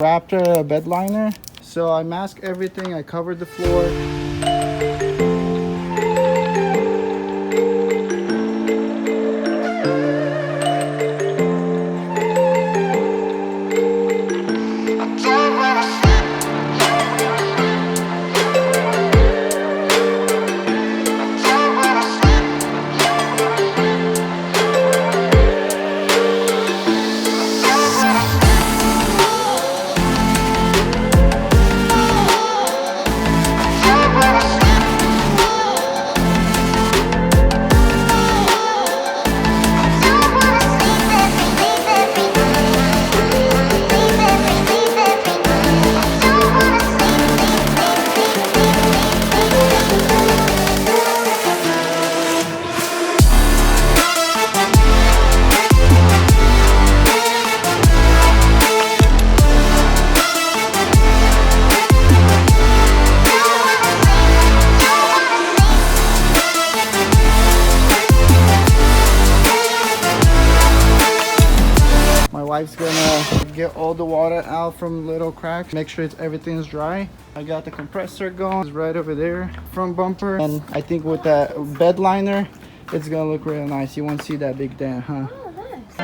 Raptor bed liner. So I masked everything, I covered the floor. Wife's gonna get all the water out from little cracks, make sure everything's dry. I got the compressor going, it's right over there, front bumper, and I think with that bed liner it's gonna look real nice. You won't see that big dent, huh? Oh, nice.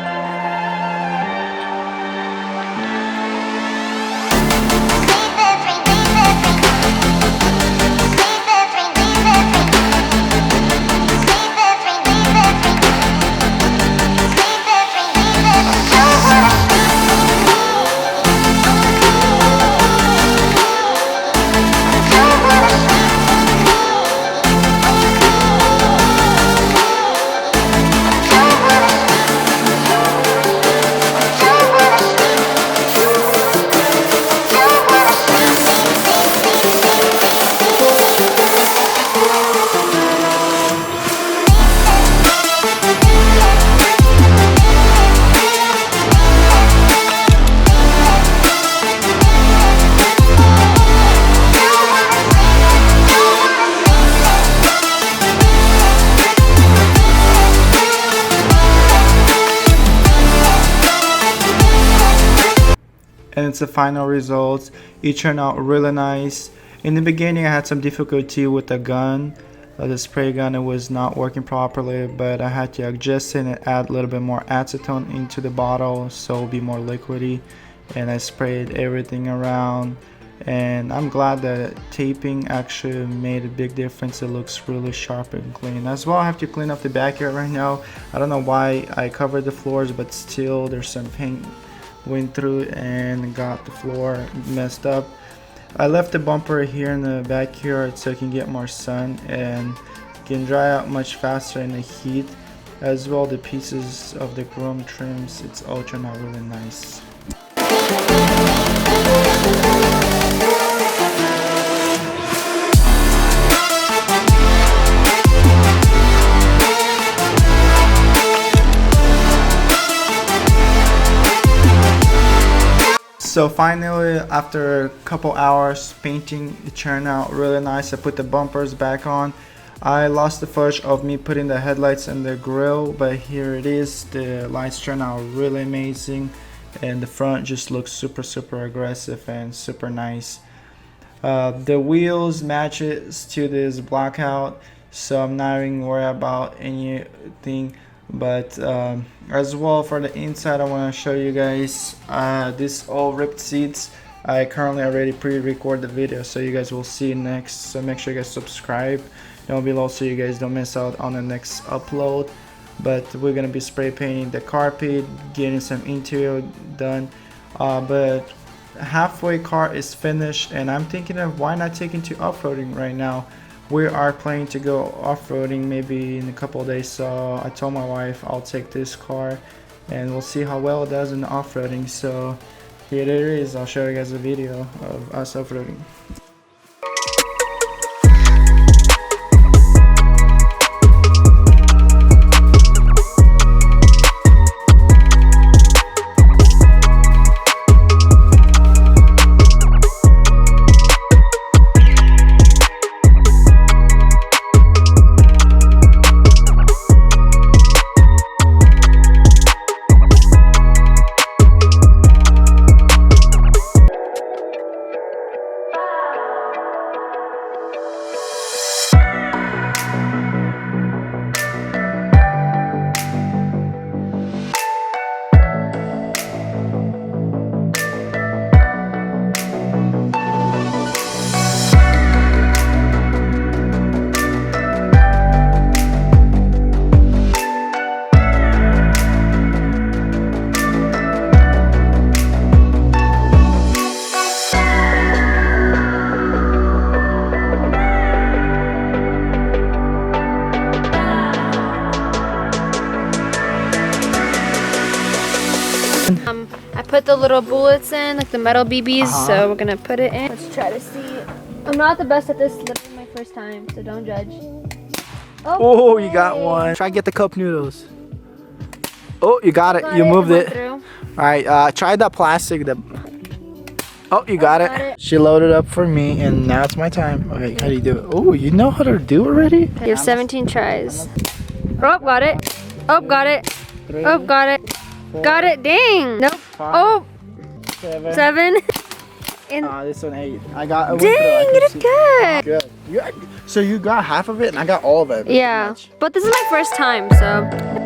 And it's the final results. It turned out really nice. In the beginning I had some difficulty with the gun, the spray gun. It was not working properly, but I had to adjust it and add a little bit more acetone into the bottle so it'll be more liquidy, and I sprayed everything around, and I'm glad that taping actually made a big difference. It looks really sharp and clean. As well, I have to clean up the backyard right now. I don't know why I covered the floors, but still there's some paint went through and got the floor messed up. I left the bumper here in the backyard so it can get more sun and can dry out much faster in the heat. As well, the pieces of the chrome trims, it's all turned out really nice. So finally, after a couple hours painting, it turned out really nice. I put the bumpers back on. I lost the footage of me putting the headlights in the grill, but here it is. The lights turned out really amazing, and the front just looks super aggressive and super nice. The wheels matches to this blackout, so I'm not even worried about anything. But as well, for the inside, I want to show you guys this all ripped seats. I currently already pre-record the video, so you guys will see next. So make sure you guys subscribe down below so you guys don't miss out on the next upload. But we're gonna be spray painting the carpet, getting some interior done, but halfway car is finished, and I'm thinking of why not take it to off-roading right now. We are planning to go off-roading maybe in a couple of days, so I told my wife I'll take this car and we'll see how well it does in off-roading. So here it is. I'll show you guys a video of us off-roading. little bullets in, like the metal BBs. So we're gonna put it in. Let's try to see. I'm not the best at this. Literally my first time, so don't judge. Oh, you got one. Try to get the cup noodles. Oh, you got it. You moved it. All right, try that plastic. Oh, you got it. She loaded up for me, and now it's my time. Okay, how do you do it? Oh, you know how to do already? You have 17 tries. Oh, got it. Oh, got it. Oh, got it. Got it. Dang. Nope. Oh. 7. This one 8. I got. Dang, you did good. Good. So you got half of it, and I got all of it. Yeah, but this is my first time, so.